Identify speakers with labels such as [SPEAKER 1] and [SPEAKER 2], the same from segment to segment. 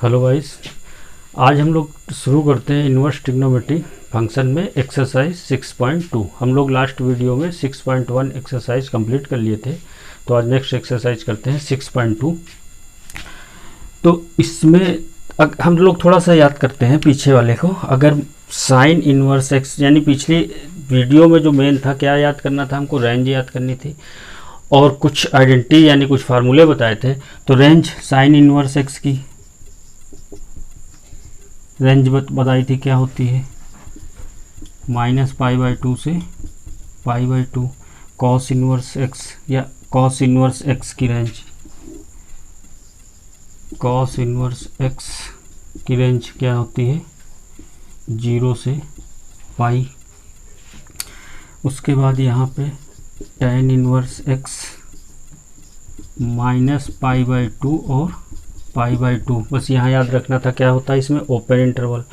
[SPEAKER 1] Hello guys, आज हम लोग शुरू करते हैं इन्वर्स ट्रिग्नोमेट्री फंक्शन में एक्सरसाइज 6.2। हम लोग लास्ट वीडियो में 6.1 एक्सरसाइज कंप्लीट कर लिए थे, तो आज नेक्स्ट एक्सरसाइज करते हैं 6.2। तो इसमें हम लोग थोड़ा सा याद करते हैं पीछे वाले को। अगर साइन इन्वर्स एक्स, यानी पिछली वीडियो में जो मेन था, क्या याद करना था हमको? रेंज याद करनी थी और कुछ आइडेंटिटी यानी कुछ फार्मूले बताए थे। तो रेंज साइन इन्वर्स एक्स की रेंज बताई थी, क्या होती है? -π/2 से π/2। कॉस इन्वर्स एक्स या कॉस इन्वर्स एक्स की रेंज, कॉस इन्वर्स एक्स की रेंज क्या होती है? 0 से पाई। उसके बाद यहाँ पे tan इन्वर्स एक्स -π/2 और π/2। बस यहाँ याद रखना था क्या होता है इसमें, open interval.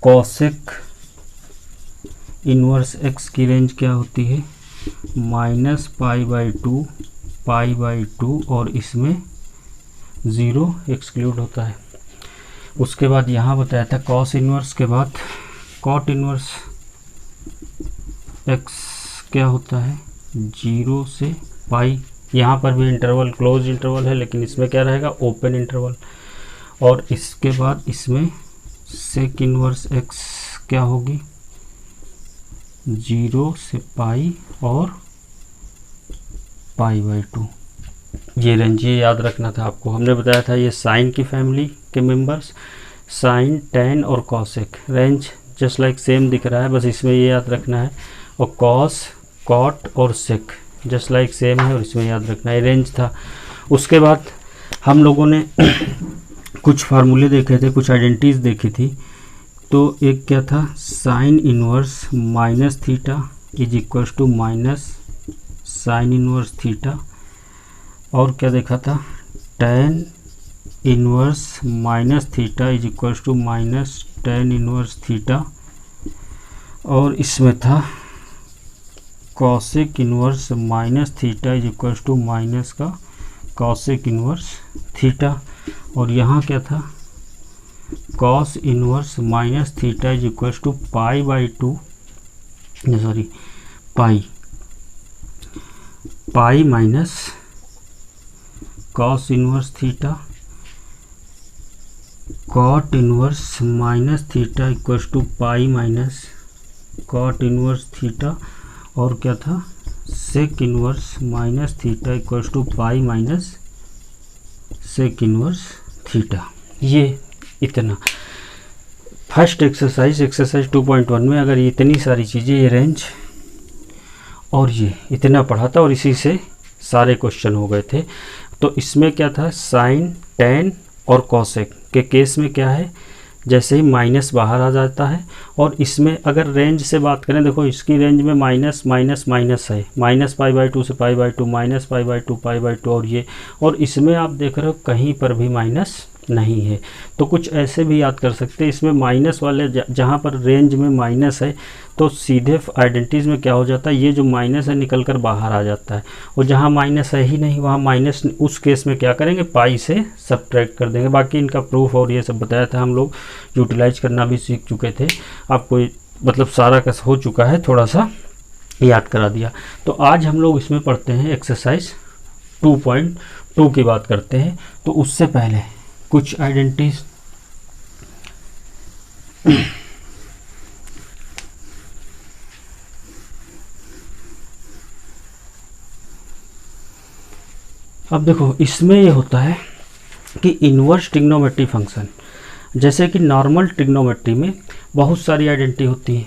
[SPEAKER 1] Cosec inverse x की रेंज क्या होती है? -π/2 π/2 और इसमें 0 एक्सक्लूड होता है। उसके बाद यहाँ बताया था कॉस इन्वर्स के बाद कॉट इन्वर्स एक्स क्या होता है? 0 से पाई। यहाँ पर भी इंटरवल क्लोज इंटरवल है, लेकिन इसमें क्या रहेगा? Open interval. और इसके बाद इसमें सेक इन्वर्स एक्स क्या होगी? 0 से पाई और π/2। ये रेंज ये याद रखना था आपको। हमने बताया था ये साइन की फैमिली के मेंबर्स, साइन, टैन और cosec. Range just like same दिख रहा है, बस इसमें ये याद रखना है। और कॉस, कॉट और सेक जस्ट लाइक सेम है, और इसमें याद रखना है रेंज था। उसके बाद हम लोगों ने कुछ फार्मूले देखे थे, कुछ आइडेंटिटीज देखी थी। तो एक क्या था? Sine inverse minus theta is equals to minus sine inverse theta. और क्या देखा था? Tan inverse minus theta is equals to minus tan inverse theta. और इसमें था cosec inverse minus theta is equals to minus का कॉसेक इन्वर्स थीटा। और यहाँ क्या था? Cos inverse minus theta is equals to π/2, sorry pi minus cos inverse theta. Cot inverse minus theta equals to pi minus cot inverse theta. और क्या था? Sec inverse minus theta equals to pi minus sec inverse theta. ये इतना first exercise 2.1 में अगर इतनी सारी चीज़ें, ये रेंज और ये इतना पढ़ा था, और इसी से सारे क्वेश्चन हो गए थे। तो इसमें क्या था? साइन, टैन और कॉसेक के केस में क्या है? जैसे ही माइनस बाहर आ जाता है। और इसमें अगर रेंज से बात करें, देखो इसकी रेंज में माइनस माइनस माइनस है, -π/2 से π/2, -π/2 π/2 और ये। और इसमें आप देख रहे हो कहीं पर भी माइनस नहीं है। तो कुछ ऐसे भी याद कर सकते हैं, इसमें माइनस वाले जहाँ पर रेंज में माइनस है, तो सीधे आइडेंटिटीज में क्या हो जाता है? ये जो माइनस है निकल कर बाहर आ जाता है। और जहाँ माइनस है ही नहीं, वहाँ माइनस, उस केस में क्या करेंगे? पाई से सब्ट्रैक्ट कर देंगे। बाकी इनका प्रूफ और ये सब बताया था, हम लोग यूटिलाइज करना भी सीख चुके थे। आपको मतलब सारा का हो चुका है, थोड़ा सा याद करा दिया। तो आज हम लोग इसमें पढ़ते हैं एक्सरसाइज 2.2 की बात करते हैं। तो उससे पहले कुछ आइडेंटिटीज अब देखो इसमें ये होता है कि इन्वर्स ट्रिग्नोमेट्री फंक्शन, जैसे कि नॉर्मल ट्रिग्नोमेट्री में बहुत सारी आइडेंटिटी होती है,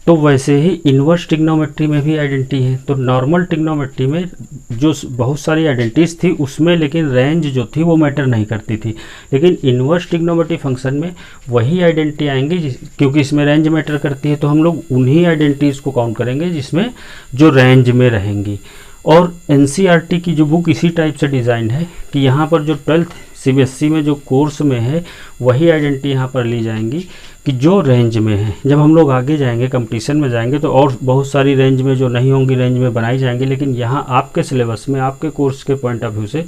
[SPEAKER 1] तो वैसे ही इन्वर्स ट्रिग्नोमेट्री में भी आइडेंटिटी है। तो नॉर्मल ट्रिग्नोमेट्री में जो बहुत सारी आइडेंटिटीज थी उसमें, लेकिन रेंज जो थी वो मैटर नहीं करती थी। लेकिन इन्वर्स ट्रिग्नोमेट्री फंक्शन में वही आइडेंटिटी आएंगी, क्योंकि इसमें रेंज मैटर करती है, तो हम लोग उन्हीं आइडेंटिटीज़ को काउंट करेंगे जिसमें जो रेंज में रहेंगी। और एनसीईआरटी की जो बुक इसी टाइप से डिज़ाइन है कि यहाँ पर जो 12th सीबीएसई में जो कोर्स में है वही आइडेंटिटी यहाँ पर ली जाएंगी, कि जो रेंज में है, जब हम लोग आगे जाएंगे कंपटीशन में जाएंगे तो और बहुत सारी रेंज में जो नहीं होंगी रेंज में बनाई जाएंगी, लेकिन यहाँ आपके सिलेबस में आपके कोर्स के पॉइंट ऑफ व्यू से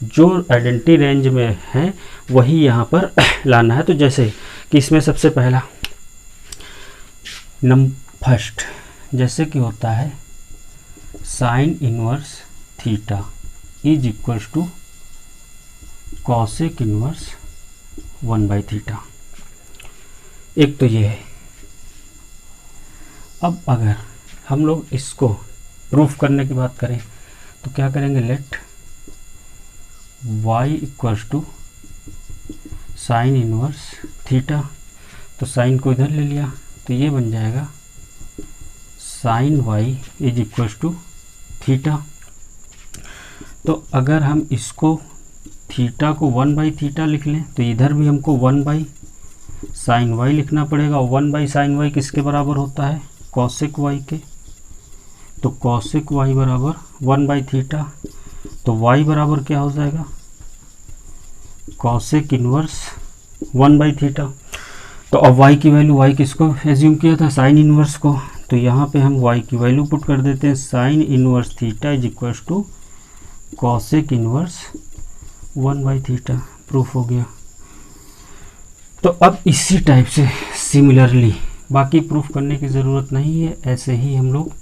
[SPEAKER 1] जो आइडेंटिटी रेंज में है वही यहाँ पर लाना है। तो जैसे कि इसमें सबसे पहला फर्स्ट जैसे कि होता है sine inverse theta is equals to cosec inverse 1/थीटा। एक तो ये है। अब अगर हम लोग इसको प्रूफ करने की बात करें तो क्या करेंगे, let y equals to sine inverse theta. तो साइन को इधर ले लिया तो ये बन जाएगा sine y is equals to theta. तो अगर हम इसको थीटा को 1/थीटा लिख लें तो इधर भी हमको 1/साइन y लिखना पड़ेगा। 1/साइन y किसके बराबर होता है, कॉसेक y के। तो कॉसेक y बराबर 1/थीटा। तो y बराबर क्या हो जाएगा, कॉसेक इनवर्स 1/थीटा। तो अब y की वैल्यू, y किसको एज्यूम किया था, साइन इनवर्स को। तो यहाँ पे हम y की वैल्यू पुट कर देते हैं, sine inverse theta is equals to cosec inverse 1/थीटा। प्रूफ हो गया। तो अब इसी टाइप से सिमिलरली बाकी प्रूफ करने की ज़रूरत नहीं है, ऐसे ही हम लोग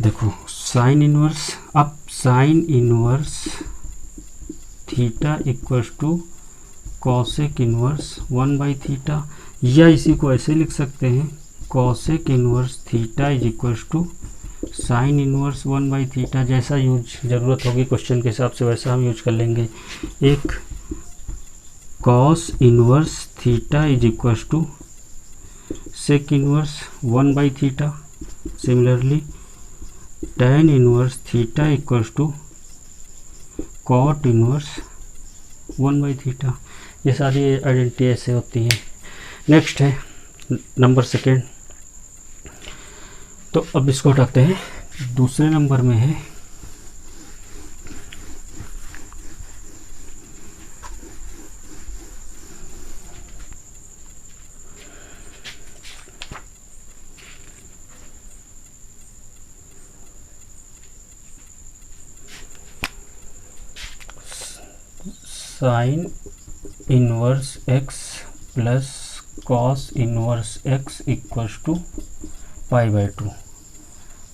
[SPEAKER 1] देखो साइन इनवर्स, अब sine inverse theta equals to cosec inverse 1/थीटा, या इसी को ऐसे लिख सकते हैं cosec inverse theta is equals to sine inverse 1/थीटा। जैसा यूज ज़रूरत होगी क्वेश्चन के हिसाब से वैसा हम यूज कर लेंगे। एक cos inverse theta is equals to sec inverse 1/थीटा। Similarly tan inverse theta equals to cot inverse 1/थीटा। ये सारी आइडेंटिटी ऐसे होती हैं। नेक्स्ट है नंबर सेकेंड। तो अब इसको उठाते हैं, दूसरे नंबर में है sine inverse x plus cos inverse x equals to π/2।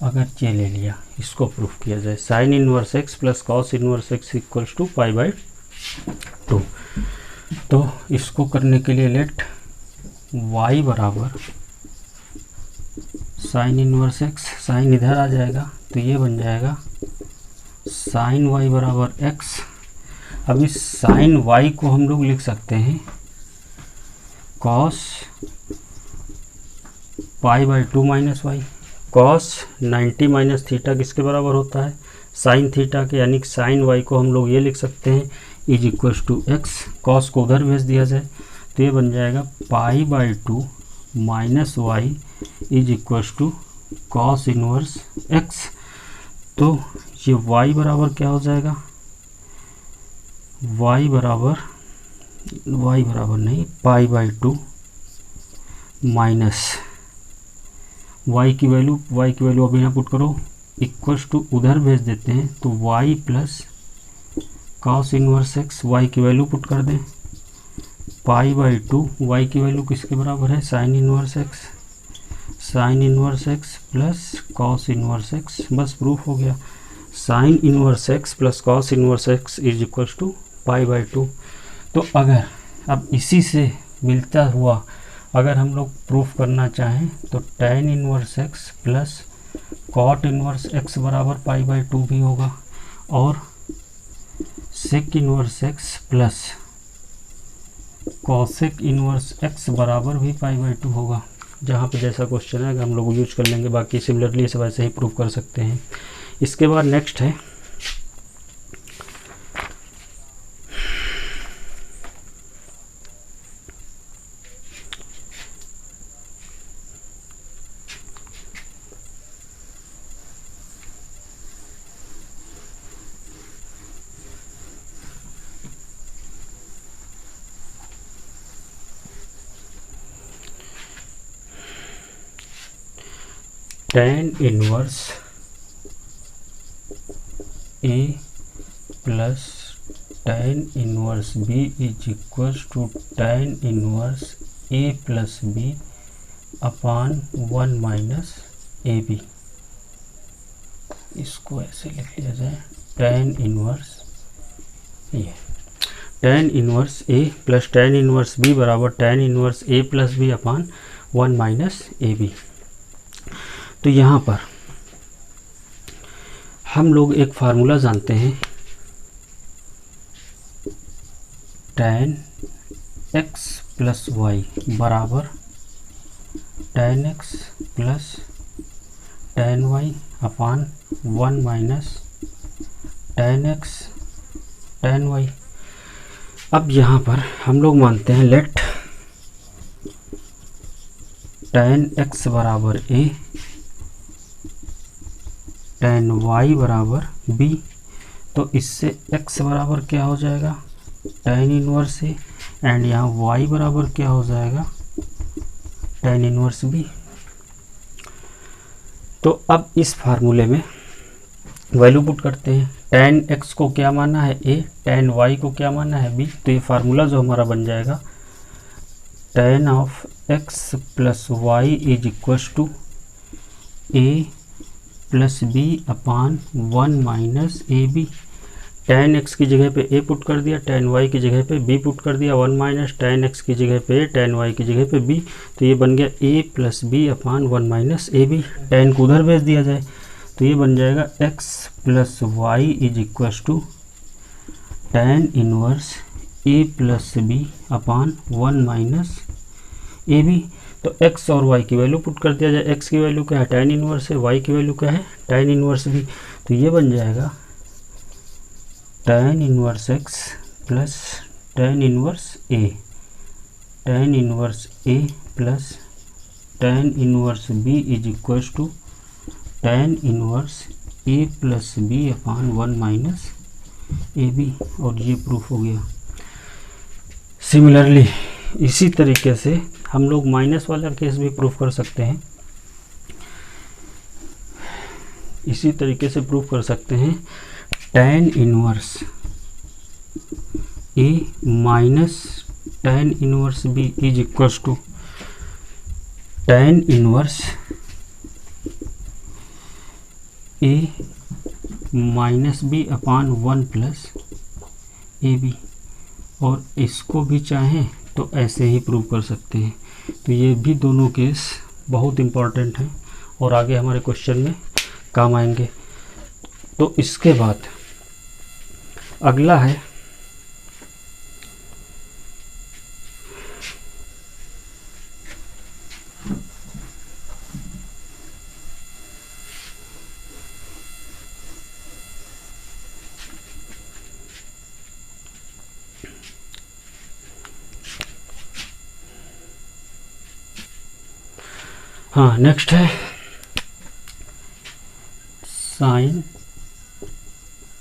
[SPEAKER 1] अगर ये ले लिया, इसको प्रूफ किया जाए, sine inverse x plus cos inverse x equals to π/2। तो इसको करने के लिए लेट y बराबर साइन इनवर्स x, साइन इधर आ जाएगा तो ये बन जाएगा साइन y बराबर x। अब इस साइन y को हम लोग लिख सकते हैं cos π/2 minus y. Cos 90 minus theta किसके बराबर होता है, साइन थीटा के, यानी कि साइन y को हम लोग ये लिख सकते हैं is equals to x। Cos को उधर भेज दिया जाए तो ये बन जाएगा π/2 minus y is equals to cos inverse x। तो ये y बराबर क्या हो जाएगा, y बराबर नहीं π/2 माइनस y की वैल्यू अभी यहाँ पुट करो, इक्वल्स टू उधर भेज देते हैं तो y plus cos inverse x, y की वैल्यू पुट कर दें π/2, y की वैल्यू किसके बराबर है, sine inverse x plus cos inverse x। बस प्रूफ हो गया, sine inverse x plus cos inverse x is equals to π/2। तो अगर अब इसी से मिलता हुआ अगर हम लोग प्रूफ करना चाहें तो tan inverse x plus cot inverse x बराबर π/2 भी होगा, और sec inverse x plus cosec inverse x बराबर भी π/2 होगा। जहाँ पे जैसा क्वेश्चन है हम लोग यूज कर लेंगे, बाकी सिमिलरली से वैसे ही प्रूफ कर सकते हैं। इसके बाद नेक्स्ट है tan inverse A plus tan inverse B is equals to tan inverse A plus B upon 1 minus A B. इसको ऐसे लिख लिया जाए, tan इनवर्स ये tan inverse A plus tan inverse B बराबर tan inverse A plus B upon 1 minus A B. तो यहाँ पर हम लोग एक फार्मूला जानते हैं, tan x प्लस वाई बराबर tan x plus tan y अपान 1 minus tan x tan y। अब यहाँ पर हम लोग मानते हैं लेट tan x बराबर a, tan y बराबर b। तो इससे x बराबर क्या हो जाएगा, tan इनवर्स a, एंड यहाँ y बराबर क्या हो जाएगा, tan इनवर्स b। तो अब इस फार्मूले में वैल्यू पुट करते हैं। tan x को क्या माना है a, tan y को क्या माना है b। तो ये फार्मूला जो हमारा बन जाएगा, tan of x plus y is equals to a plus b upon 1 minus A B. tan x की जगह पे a पुट कर दिया, tan y की जगह पे b पुट कर दिया, 1 माइनस tan x की जगह पे a, tan y की जगह पे b। तो ये बन गया a plus b upon 1 minus A B. tan को उधर भेज दिया जाए तो ये बन जाएगा x plus y is equals to tan inverse a plus b upon 1 minus A B. तो x और y की वैल्यू पुट कर दिया जाए। x की वैल्यू क्या है, tan इनवर्स है, y की वैल्यू क्या है, tan इनवर्स b। तो ये बन जाएगा tan inverse x plus tan inverse a, tan inverse a plus tan inverse b is equals to tan inverse a plus b upon 1 minus A B. और ये proof हो गया। सिमिलरली इसी तरीके से हम लोग माइनस वाला केस भी प्रूफ कर सकते हैं। इसी तरीके से प्रूफ कर सकते हैं, tan inverse a minus tan inverse b is equals to tan inverse a minus b upon 1 plus A B. और इसको भी चाहें तो ऐसे ही प्रूव कर सकते हैं। तो ये भी दोनों केस बहुत इम्पॉर्टेंट हैं और आगे हमारे क्वेश्चन में काम आएंगे। तो इसके बाद अगला है नेक्स्ट है साइन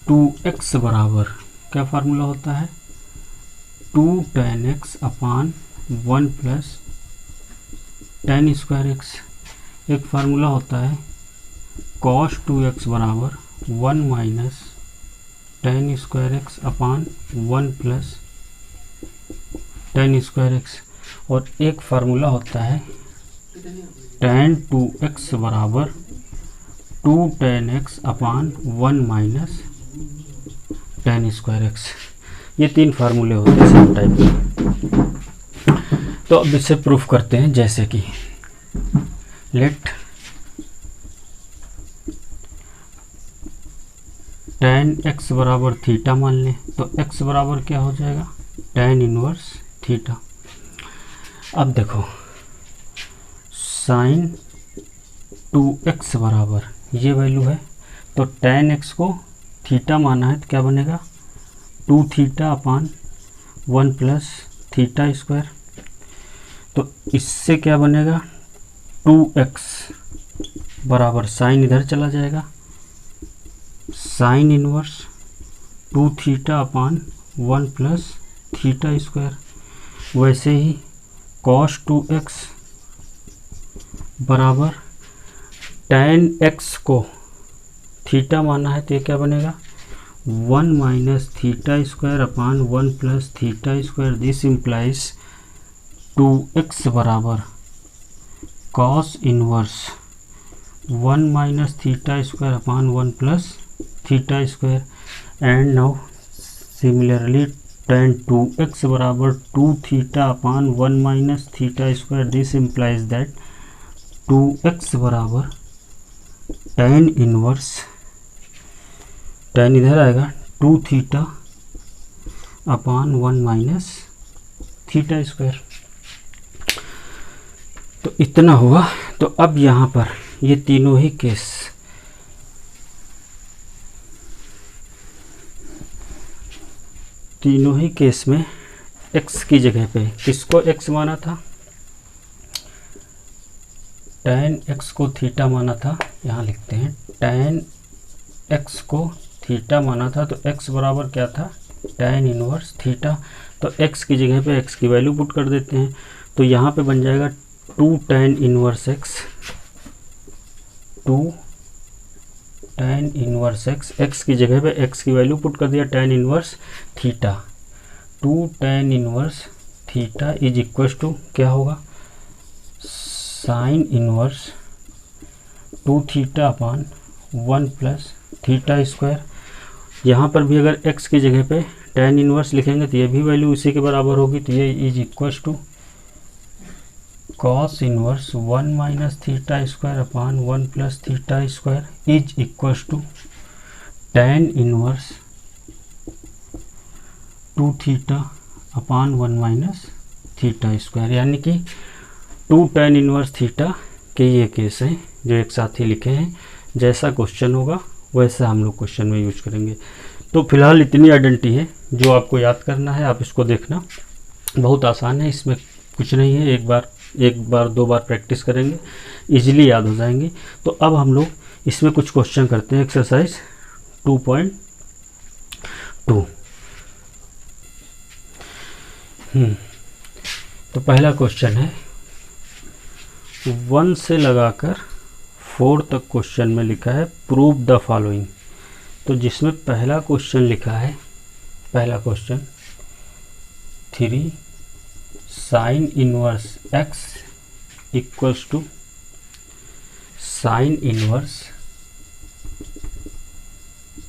[SPEAKER 1] 2x बराबर क्या फार्मूला होता है, 2 tan x अपान 1 प्लस tan स्क्वायर x। एक फार्मूला होता है cos 2x बराबर 1 माइनस tan स्क्वायर x अपान 1 प्लस tan स्क्वायर x। और एक फार्मूला होता है tan 2x बराबर 2 tan x अपान 1 माइनस tan स्क्वायर x। ये 3 फार्मूले होते हैं सेम टाइप के। तो अब इसे प्रूफ करते हैं, जैसे कि लेट tan x बराबर थीटा मान लें। तो x बराबर क्या हो जाएगा, tan इनवर्स थीटा। अब देखो साइन 2x बराबर ये वैल्यू है, तो tan x को थीटा माना है तो क्या बनेगा, 2 theta upon 1 plus theta square. तो इससे क्या बनेगा, 2x बराबर साइन इधर चला जाएगा, sign inverse 2 theta upon 1 plus theta square. वैसे ही cos 2x बराबर tan x को थीटा माना है तो ये क्या बनेगा 1 minus theta square upon 1 plus theta square. This implies 2x बराबर cos inverse 1 minus theta square upon 1 plus theta square. And now similarly tan 2x बराबर 2 theta upon 1 minus theta square. This implies that 2x बराबर tan inverse, tan इधर आएगा 2 theta upon 1 minus theta square. तो इतना हुआ। तो अब यहाँ पर ये तीनों ही केस में x की जगह पे किसको x माना था, tan x को थीटा माना था। यहाँ लिखते हैं tan x को थीटा माना था तो x बराबर क्या था tan इनवर्स थीटा। तो x की जगह पे x की वैल्यू पुट कर देते हैं तो यहाँ पे बन जाएगा 2 tan inverse x, 2 tan inverse x की जगह पे x की वैल्यू पुट कर दिया tan इनवर्स थीटा। 2 tan inverse theta is equal to क्या होगा sine inverse 2 theta upon 1 plus theta square. यहाँ पर भी अगर x की जगह पे tan इनवर्स लिखेंगे तो ये भी वैल्यू उसी के बराबर होगी। तो ये is equal to cos inverse 1 minus theta square upon 1 plus theta square is equal to tan inverse 2 theta upon 1 minus theta square. यानी कि 2 tan इनवर्स थीटा के ये केस हैं जो एक साथ ही लिखे हैं। जैसा क्वेश्चन होगा वैसा हम लोग क्वेश्चन में यूज करेंगे। तो फिलहाल इतनी आइडेंटिटी है जो आपको याद करना है, आप इसको देखना, बहुत आसान है, इसमें कुछ नहीं है। एक बार 2 बार प्रैक्टिस करेंगे इजीली याद हो जाएंगे। तो अब हम लोग इसमें कुछ क्वेश्चन करते हैं। एक्सरसाइज 2.2। तो पहला क्वेश्चन है 1 से लगाकर 4 तक क्वेश्चन में लिखा है प्रूव द फॉलोइंग। तो जिसमें पहला क्वेश्चन लिखा है, पहला question 3 sine inverse x equals to sine inverse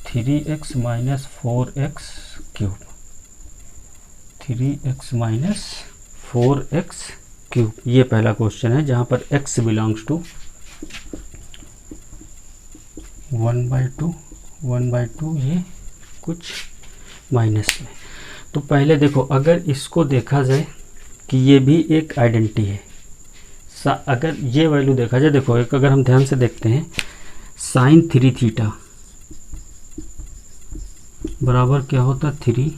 [SPEAKER 1] 3x minus 4x cube, 3x minus 4x cube. ये पहला क्वेश्चन है जहाँ पर x बिलोंग्स टू 1/2 ये कुछ माइनस में। तो पहले देखो अगर इसको देखा जाए कि ये भी एक आइडेंटिटी है, अगर ये वैल्यू देखा जाए, देखो एक अगर हम ध्यान से देखते हैं साइन 3 थीटा बराबर क्या होता 3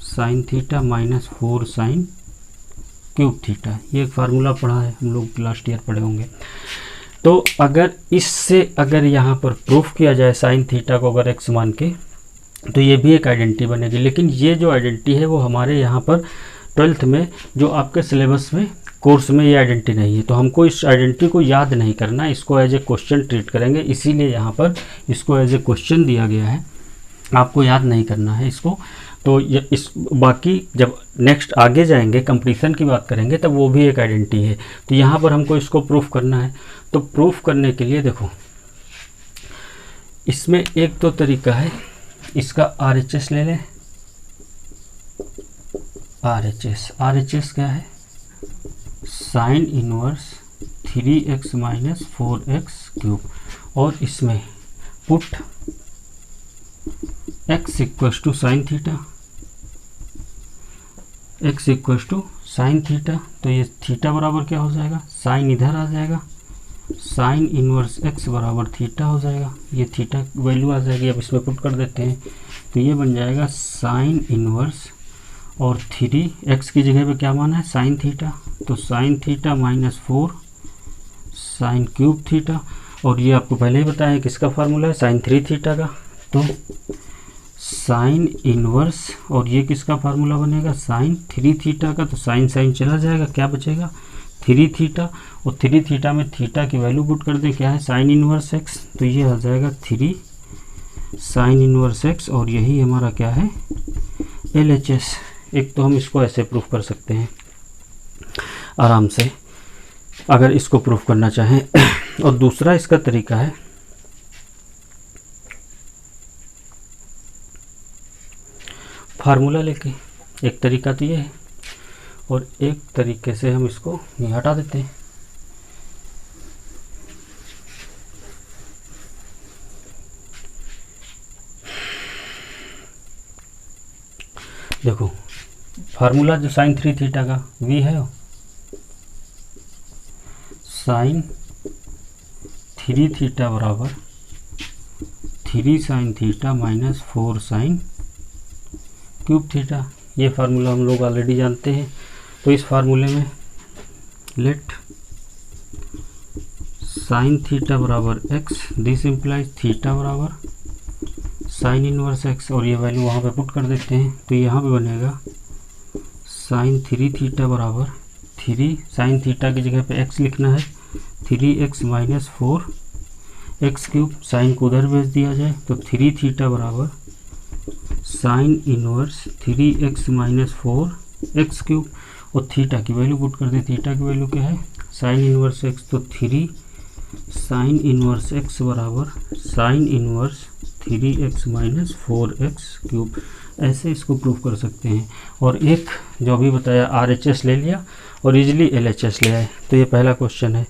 [SPEAKER 1] sine theta minus 4 sine cube theta. ये एक फार्मूला पढ़ा है हम लोग, लास्ट ईयर पढ़े होंगे। तो अगर इससे अगर यहाँ पर प्रूफ किया जाए साइन थीटा को अगर x मान के, तो ये भी एक आइडेंटिटी बनेगी। लेकिन ये जो आइडेंटिटी है वो हमारे यहाँ पर 12th में जो आपके सिलेबस में कोर्स में ये आइडेंटिटी नहीं है। तो हमको इस आइडेंटिटी को याद नहीं करना, इसको एज ए क्वेश्चन ट्रीट करेंगे। इसीलिए यहाँ पर इसको एज ए क्वेश्चन दिया गया है, आपको याद नहीं करना है इसको। तो इस बाकी जब नेक्स्ट आगे जाएंगे कंप्लीशन की बात करेंगे तब वो भी एक आइडेंटिटी है। तो यहाँ पर हमको इसको प्रूफ करना है। तो प्रूफ करने के लिए देखो इसमें एक तो तरीका है, इसका RHS ले लें। RHS क्या है sine inverse 3x minus 4x cube, और इसमें put x equals to sine theta, x equals to sine theta. तो ये थीटा बराबर क्या हो जाएगा, साइन इधर आ जाएगा, साइन इनवर्स x बराबर थीटा हो जाएगा। ये थीटा वैल्यू आ जाएगी, अब इसमें पुट कर देते हैं तो ये बन जाएगा साइन इनवर्स, और 3x की जगह पे क्या माना है साइन थीटा, तो sine theta minus 4 sine cube theta. और ये आपको पहले ही बताया किसका फार्मूला है साइन 3 थीटा का। तो साइन इनवर्स, और ये किसका फार्मूला बनेगा साइन 3 थीटा का। तो साइन साइन चला जाएगा, क्या बचेगा 3 थीटा, और 3 थीटा में थीटा की वैल्यू पुट कर दें, क्या है साइन इनवर्स एक्स, तो ये आ जाएगा 3 साइन इनवर्स एक्स, और यही हमारा क्या है LHS। एक तो हम इसको ऐसे प्रूफ कर सकते हैं आराम से अगर इसको प्रूफ करना चाहें। और दूसरा इसका तरीका है फार्मूला लेके, एक तरीका तो ये है, और एक तरीके से हम इसको ये हटा देते हैं। देखो फार्मूला जो साइन 3 थीटा का v है, साइन 3 थीटा बराबर 3 sine theta minus 4 sine cube theta. ये फार्मूला हम लोग ऑलरेडी जानते हैं। तो इस फार्मूले में लेट साइन थीटा बराबर x, दिस इम्प्लाइज थीटा बराबर साइन इनवर्स x, और ये वैल्यू वहाँ पे पुट कर देते हैं। तो यहाँ पे बनेगा साइन 3 थीटा बराबर 3 साइन थीटा की जगह पे x लिखना है, 3x minus 4x cube, sign को उधर भेज दिया जाए तो 3 थीटा बराबर sine inverse 3x minus 4x cube, और थीटा की वैल्यू पुट कर दे। थीटा की वैल्यू क्या है साइन इनवर्स x, तो 3 साइन इनवर्स x बराबर sine inverse 3x minus 4x cube. ऐसे इसको प्रूव कर सकते हैं। और एक जो अभी बताया RHS ले लिया और इजली LHS ले आए। तो ये पहला क्वेश्चन है।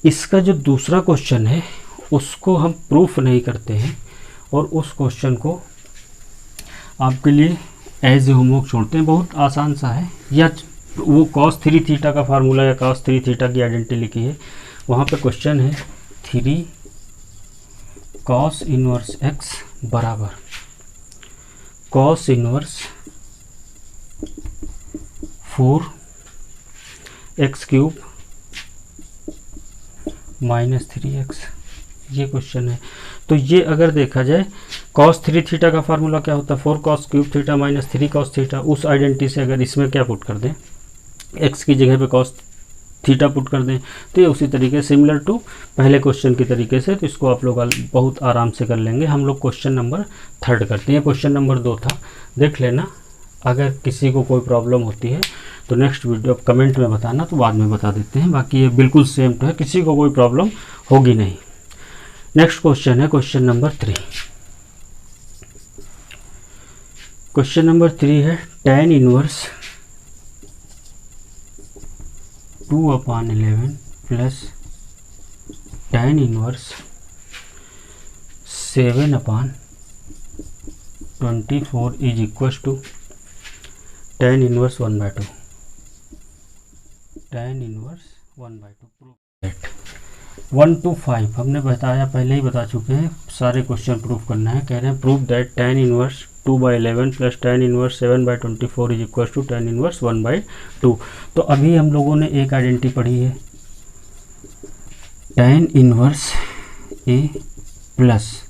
[SPEAKER 1] इसका जो दूसरा क्वेश्चन है उसको हम प्रूफ नहीं करते हैं, और उस क्वेश्चन को आपके लिए एज ए होमवर्क छोड़ते हैं। बहुत आसान सा है, या वो cos 3 थीटा का फार्मूला या cos 3 थीटा की आइडेंटिटी लिखी है, वहाँ पे क्वेश्चन है 3 cos इनवर्स x बराबर cos inverse 4x cube minus 3x, ये क्वेश्चन है। तो ये अगर देखा जाए cos 3 थीटा का फार्मूला क्या होता है 4 cos cube theta minus 3 cos theta. उस आइडेंटिटी से अगर इसमें क्या पुट कर दें, x की जगह पे cos थीटा पुट कर दें, तो ये उसी तरीके सिमिलर टू पहले क्वेश्चन की तरीके से। तो इसको आप लोग बहुत आराम से कर लेंगे। हम लोग क्वेश्चन नंबर 3 करते हैं। क्वेश्चन नंबर 2 था, देख लेना। अगर किसी को कोई प्रॉब्लम होती है तो नेक्स्ट वीडियो कमेंट में बताना, तो बाद में बता देते हैं। बाकी ये बिल्कुल सेम तो है, किसी को कोई प्रॉब्लम होगी नहीं। नेक्स्ट क्वेश्चन है क्वेश्चन नंबर 3। क्वेश्चन नंबर 3 है tan inverse 2/11 plus tan inverse 7/24 is equal to tan inverse 1/2। tan inverse 1/2 proof that 1 to 5 हमने बताया, पहले ही बता चुके हैं। सारे क्वेश्चन प्रूफ करना है। कह रहे हैं proof that tan inverse 2/11 plus tan inverse 7/24 is equal to tan inverse 1/2। तो अभी हम लोगों ने एक आइडेंटिटी पढ़ी है, tan inverse A plus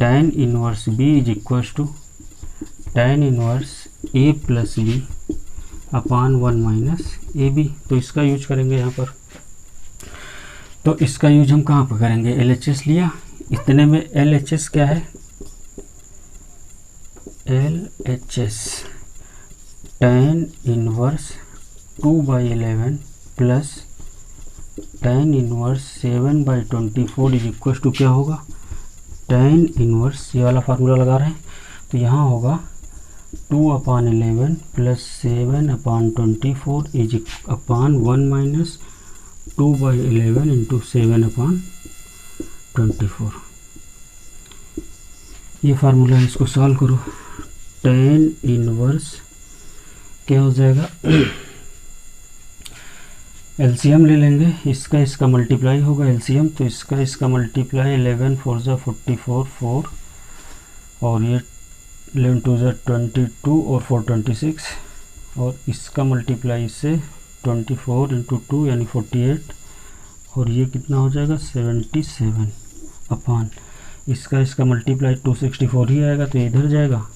[SPEAKER 1] tan inverse B is equal to tan inverse A plus B upon 1 minus AB। तो इसका यूज करेंगे यहाँ पर। तो इसका यूज हम कहाँ पर करेंगे, LHS लिया, इतने में LHS क्या है, LHS tan inverse 2/11 plus tan inverse 7/24 is equal to क्या होगा, tan इनवर्स, ये वाला फार्मूला लगा रहे हैं, तो यहाँ होगा 2/11 plus 7/24 is upon 1 minus 2/11 into 7/24। ये फार्मूला है, इसको सॉल्व करो। tan इनवर्स क्या हो जाएगा, एलसीएम ले लेंगे, इसका मल्टीप्लाई होगा एलसीएम, तो इसका मल्टीप्लाई 11 4 ज़ा 44 4, और ये 11 2 ज़ा 22 और 4 26, और इसका मल्टीप्लाई इससे 24 इंटू 2 यानी 48, और ये कितना हो जाएगा 77 अपान इसका मल्टीप्लाई 264 ही आएगा, तो इधर जाएगा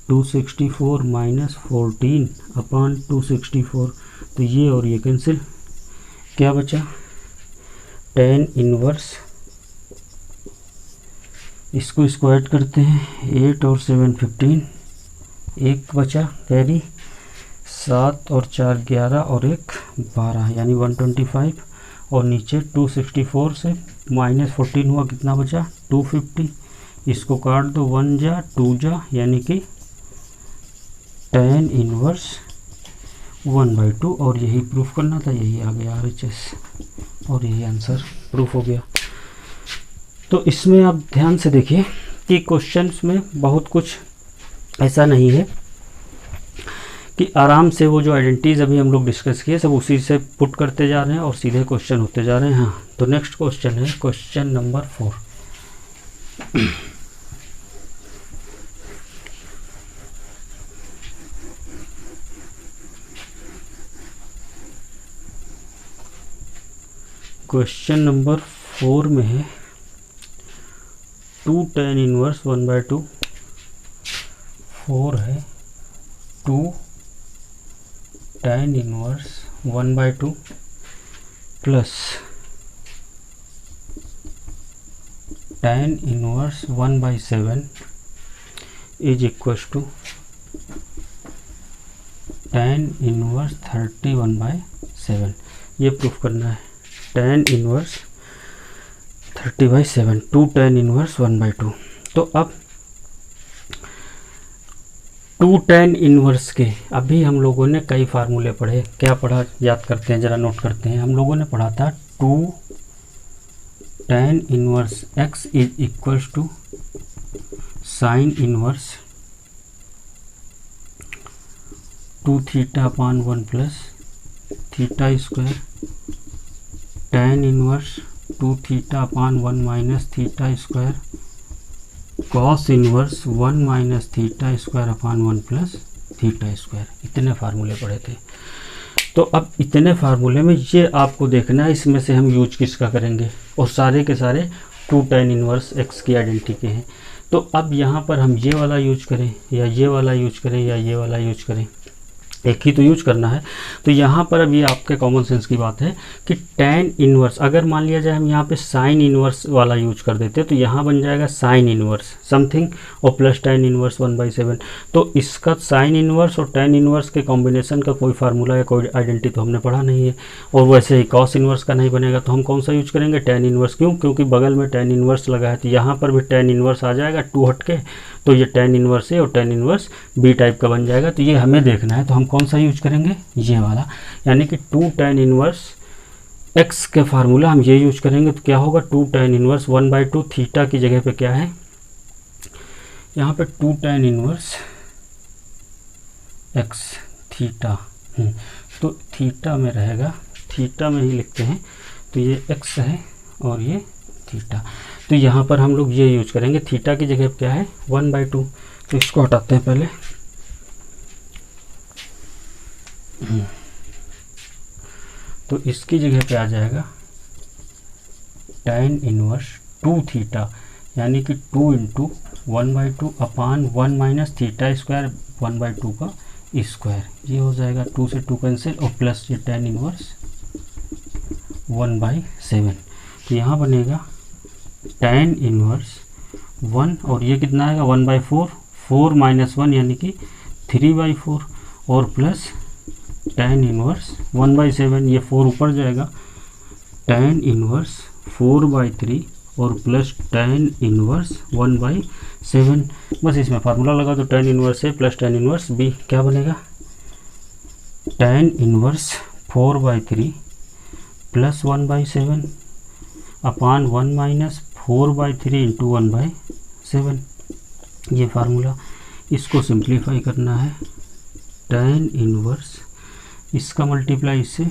[SPEAKER 1] 264 माइनस 14 अपान 264, तो ये और ये कैंसिल, क्या बचा tan इनवर्स, इसको ऐड करते हैं 8 और 7 15, एक बचा कैरी, 7 और 4 11 और 1 12 यानी 125, और नीचे 264 से -14 हुआ, कितना बचा 250, इसको काट दो 1 जा 2 जा यानी कि tan इनवर्स 1/2, और यही प्रूफ करना था, यही आ गया RHS और यही आंसर प्रूफ हो गया। तो इसमें आप ध्यान से देखिए कि क्वेश्चंस में बहुत कुछ ऐसा नहीं है कि आराम से वो जो आइडेंटिटीज अभी हम लोग डिस्कस किए सब उसी से पुट करते जा रहे हैं और सीधे क्वेश्चन होते जा रहे हैं। हाँ, तो नेक्स्ट क्वेश्चन है क्वेश्चन नंबर 4। क्वेश्चन नंबर 4 में है 2 tan इनवर्स 1/2, 4 है 2 tan inverse 1/2 plus tan inverse 1/7 is equal to tan inverse 30/7। ये प्रूफ करना है, tan इनवर्स 30/7, 2 tan इनवर्स 1/2। तो अब 2 tan इनवर्स के अभी हम लोगों ने कई फार्मूले पढ़े, क्या पढ़ा याद करते हैं, ज़रा नोट करते हैं। हम लोगों ने पढ़ा था 2 tan inverse x is equal to sine inverse 2 θ/1 plus theta square tan inverse 2 θ/1 minus theta square cos inverse 1 minus theta square upon 1 plus theta square. इतने फार्मूले पढ़े थे। तो अब इतने फार्मूले में ये आपको देखना है इसमें से हम यूज किसका करेंगे, और सारे के सारे 2 tan इनवर्स x की आइडेंटिटी के हैं। तो अब यहाँ पर हम ये वाला यूज करें या ये वाला यूज करें या ये वाला यूज करें, एक ही तो यूज करना है। तो यहाँ पर अब ये आपके कॉमन सेंस की बात है कि tan इनवर्स, अगर मान लिया जाए हम यहाँ पे साइन इनवर्स वाला यूज कर देते तो यहाँ बन जाएगा साइन इनवर्स समथिंग और प्लस tan इनवर्स 1/7। तो इसका साइन इनवर्स और tan इनवर्स के कॉम्बिनेशन का कोई फार्मूला या कोई आइडेंटिटी तो हमने पढ़ा नहीं है, और वैसे ही कॉस इनवर्स का नहीं बनेगा। तो हम कौन सा यूज करेंगे, tan इनवर्स। क्यों, क्योंकि बगल में tan इनवर्स लगा है, तो यहाँ पर भी tan इनवर्स आ जाएगा 2 हट के, तो ये tan इनवर्स ए और tan इनवर्स बी टाइप का बन जाएगा। तो ये हमें देखना है, तो हम कौन सा यूज करेंगे, ये वाला, यानी कि 2 tan इनवर्स x के फार्मूला हम ये यूज करेंगे। तो क्या होगा 2 tan इनवर्स 1/2, थीटा की जगह पे क्या है यहाँ पे 2 tan इनवर्स x थीटा, तो थीटा में रहेगा, थीटा में ही लिखते हैं, तो ये x है और ये थीटा। तो यहाँ पर हम लोग ये यूज करेंगे, थीटा की जगह क्या है 1/2, तो इसको हटाते हैं पहले। तो इसकी जगह पे आ जाएगा tan इनवर्स 2 थीटा, यानी कि 2 into 1/2 upon 1 minus theta square 1/2 का स्क्वायर, ये हो जाएगा 2 से 2 कैंसिल, और प्लस ये tan इनवर्स 1/7। तो यहाँ बनेगा tan इनवर्स 1, और ये कितना आएगा 1/4, 4 माइनस 1 यानी कि 3/4, और प्लस tan इनवर्स 1/7, ये 4 ऊपर जाएगा, tan इनवर्स 4/3 और प्लस tan इनवर्स 1/7। बस इसमें फार्मूला लगा दो, tan इनवर्स ए प्लस tan इनवर्स बी, क्या बनेगा tan inverse 4/3 plus 1/7 upon 1 minus 4/3 into 1/7, ये फार्मूला। इसको सिंप्लीफाई करना है, tan इनवर्स इसका मल्टीप्लाई इससे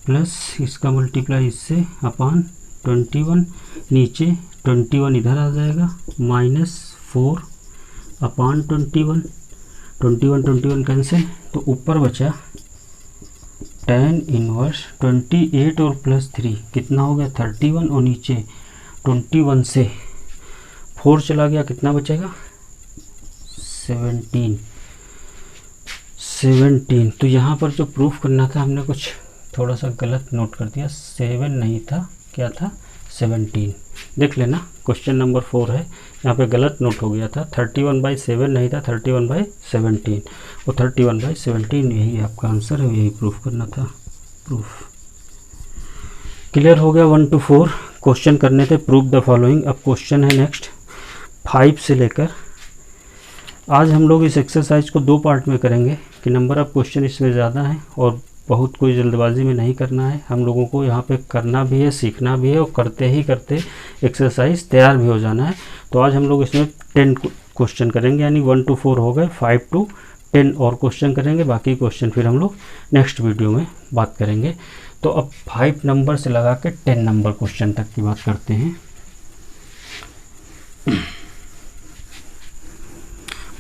[SPEAKER 1] प्लस इसका मल्टीप्लाई इससे अपॉन 21, नीचे 21 इधर आ जाएगा, माइनस 4 अपॉन 21 कैंसिल, तो ऊपर बचा tan इनवर्स 28 और प्लस 3 कितना हो गया 31, और नीचे 21 से 4 चला गया, कितना बचेगा 17 17। तो यहाँ पर जो प्रूफ करना था हमने कुछ थोड़ा सा गलत नोट कर दिया, 7 नहीं था, क्या था 17। देख लेना, क्वेश्चन नंबर 4 है, यहाँ पे गलत नोट हो गया था, 31/7 नहीं था, 31/17। वो 31/17 यही आपका आंसर है, यही प्रूफ करना था। प्रूफ क्लियर हो गया। 1 to 4 क्वेश्चन करने थे, प्रूफ द फॉलोइंग। अब क्वेश्चन है नेक्स्ट 5 से लेकर। आज हम लोग इस एक्सरसाइज को 2 पार्ट में करेंगे कि नंबर ऑफ क्वेश्चन इसमें ज़्यादा है और बहुत कोई जल्दबाजी में नहीं करना है, हम लोगों को यहाँ पे करना भी है, सीखना भी है और करते ही करते एक्सरसाइज तैयार भी हो जाना है। तो आज हम लोग इसमें 10 क्वेश्चन करेंगे, यानी 1 to 4 हो गए, 5 to 10 और क्वेश्चन करेंगे, बाकी क्वेश्चन फिर हम लोग नेक्स्ट वीडियो में बात करेंगे। तो अब 5 नंबर से लगा के 10 नंबर क्वेश्चन तक की बात करते हैं।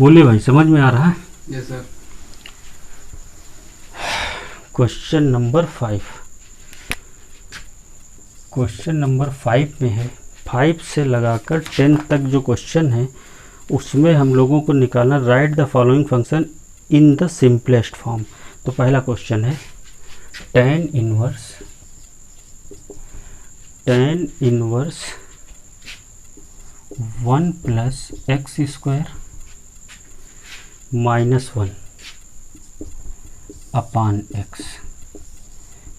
[SPEAKER 1] बोलिए भाई, समझ में आ रहा है?
[SPEAKER 2] Yes sir.
[SPEAKER 1] Question number 5, question number 5 में है 5 से लगाकर 10 तक जो क्वेश्चन है उसमें हम लोगों को निकालना, right the following function in the simplest form. तो पहला क्वेश्चन है tan इनवर्स 1 + x² - 1 अपान x,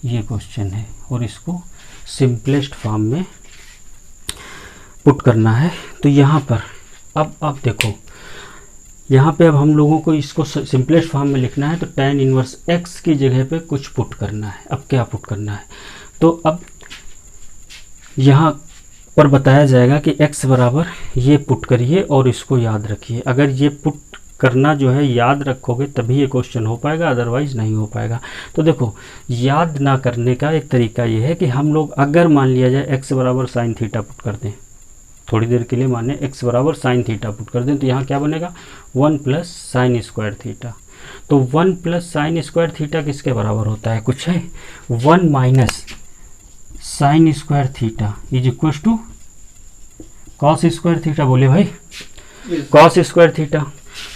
[SPEAKER 1] ये क्वेश्चन है और इसको सिंपलेस्ट फॉर्म में पुट करना है। तो यहाँ पर अब देखो, यहाँ पे अब हम लोगों को इसको सिंपलेस्ट फॉर्म में लिखना है, तो tan इनवर्स x की जगह पे कुछ पुट करना है। अब क्या पुट करना है, तो अब यहाँ पर बताया जाएगा कि x बराबर ये पुट करिए और इसको याद रखिए। अगर ये पुट करना जो है याद रखोगे तभी ये क्वेश्चन हो पाएगा, अदरवाइज नहीं हो पाएगा। तो देखो, याद ना करने का एक तरीका ये है कि हम लोग अगर मान लिया जाए x बराबर साइन थीटा पुट कर दें, थोड़ी देर के लिए माने x बराबर साइन थीटा पुट कर दें, तो यहाँ क्या बनेगा 1 + sin² थीटा। तो 1 + sin² थीटा किसके बराबर होता है, कुछ है 1 - sin² theta is equal to cos² theta. बोले भाई, cos² थीटा।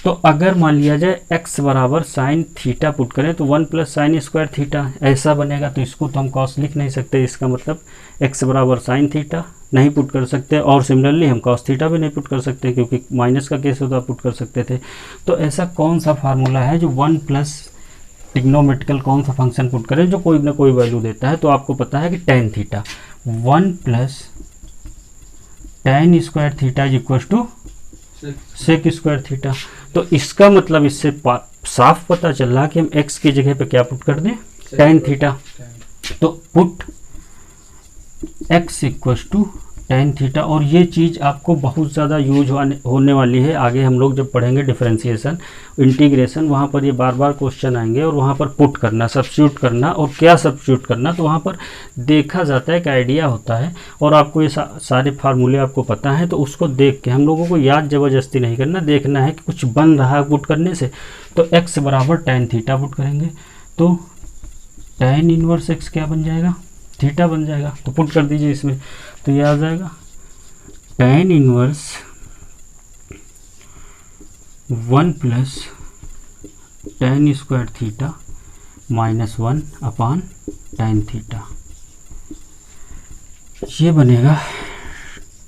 [SPEAKER 1] तो अगर मान लिया जाए x बराबर साइन थीटा पुट करें तो 1 + sin² थीटा ऐसा बनेगा। तो इसको तो हम cos लिख नहीं सकते, इसका मतलब x बराबर साइन थीटा नहीं पुट कर सकते, और सिमिलरली हम cos थीटा भी नहीं पुट कर सकते क्योंकि माइनस का केस होता पुट कर सकते थे। तो ऐसा कौन सा फार्मूला है जो 1 + ट्रिग्नोमेट्रिकल कौन सा फंक्शन पुट करें जो कोई ना कोई वैल्यू देता है। तो आपको पता है कि tan theta 1 + tan² theta is equal to sec² theta. तो इसका मतलब इससे साफ पता चल रहा कि हम x की जगह पे क्या पुट कर दें, tan थीटा। तो put x equal to tan theta. और ये चीज़ आपको बहुत ज़्यादा यूज होने वाली है आगे हम लोग जब पढ़ेंगे डिफरेंशिएशन, इंटीग्रेशन, वहाँ पर ये बार बार क्वेश्चन आएंगे और वहाँ पर पुट करना, सब्स्टिट्यूट करना। और क्या सब्स्टिट्यूट करना, तो वहाँ पर देखा जाता है, एक आइडिया होता है और आपको ये सारे फार्मूले आपको पता है। तो उसको देख के हम लोगों को याद ज़बरदस्ती नहीं करना, देखना है कि कुछ बन रहा है पुट करने से। तो x बराबर tan थीटा पुट करेंगे तो tan इनवर्स x क्या बन जाएगा, थीटा बन जाएगा। तो पुट कर दीजिए इसमें, तो ये आ जाएगा tan इनवर्स 1 + tan² थीटा - 1 अपान tan थीटा। ये बनेगा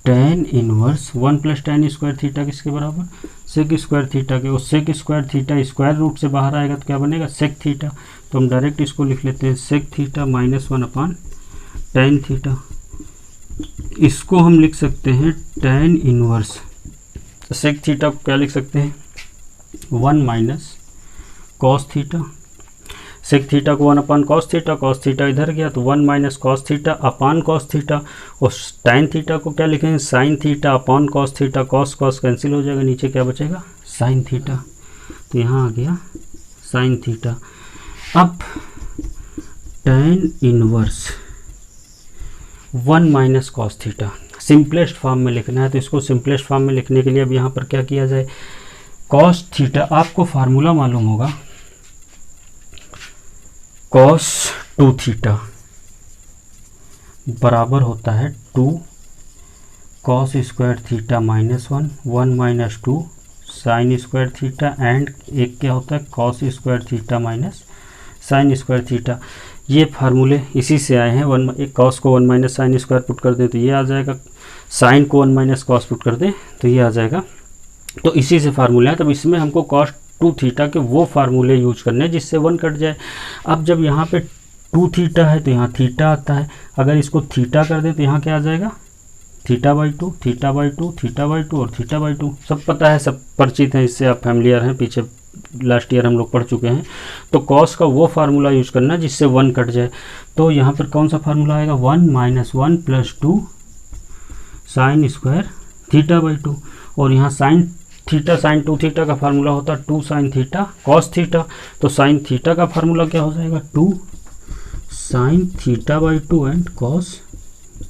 [SPEAKER 1] tan इनवर्स 1 + tan² थीटा किसके बराबर, sec² थीटा के। और sec² थीटा स्क्वायर रूट से बाहर आएगा तो क्या बनेगा sec थीटा। तो हम डायरेक्ट इसको लिख लेते हैं sec थीटा - 1 अपान tan थीटा। इसको हम लिख सकते हैं tan इनवर्स sec थीटा को क्या लिख सकते हैं 1 - cos थीटा। sec थीटा को 1 अपान cos थीटा, cos थीटा इधर गया तो 1 - cos theta upon cos theta. और tan थीटा को क्या लिखेंगे sin theta upon cos theta, cos cos cancel हो जाएगा, नीचे क्या बचेगा sin थीटा। तो यहाँ आ गया sin थीटा। अब tan inverse 1 - cos theta simplest form में लिखना है। तो इसको सिंपलेस्ट फॉर्म में लिखने के लिए अब यहाँ पर क्या किया जाए, cos थीटा, आपको फार्मूला मालूम होगा cos 2 थीटा बराबर होता है 2 cos² theta - 1 1 - 2 sign square theta and एक क्या होता है cos square theta minus sine square theta. ये फार्मूले इसी से आए हैं। एक कॉस को 1 माइनस साइन स्क्वायर पुट कर दें तो ये आ जाएगा, साइन को 1 माइनस कॉस पुट कर दें तो ये आ जाएगा। तो इसी से फार्मूला है। तब इसमें हमको कॉस 2 थीटा के वो फार्मूले यूज करने हैं जिससे 1 कट जाए। अब जब यहाँ पे 2 थीटा है तो यहाँ थीटा आता है, अगर इसको थीटा कर दें तो यहाँ क्या आ जाएगा theta by 2, theta by 2, theta by 2 और थीटा बाई 2। सब पता है, सब परिचित हैं, इससे आप फैमिलियर हैं, पीछे लास्ट ईयर हम लोग पढ़ चुके हैं। तो कॉस का वो फार्मूला यूज करना जिससे 1 कट जाए। तो यहाँ पर कौन सा फार्मूला आएगा 1 minus 1 plus 2 sign square theta by 2। और यहाँ साइन थीटा साइन 2 थीटा का फार्मूला होता है 2 साइन थीटा कॉस थीटा। तो साइन थीटा का फार्मूला क्या हो जाएगा 2 sine theta by 2 and cos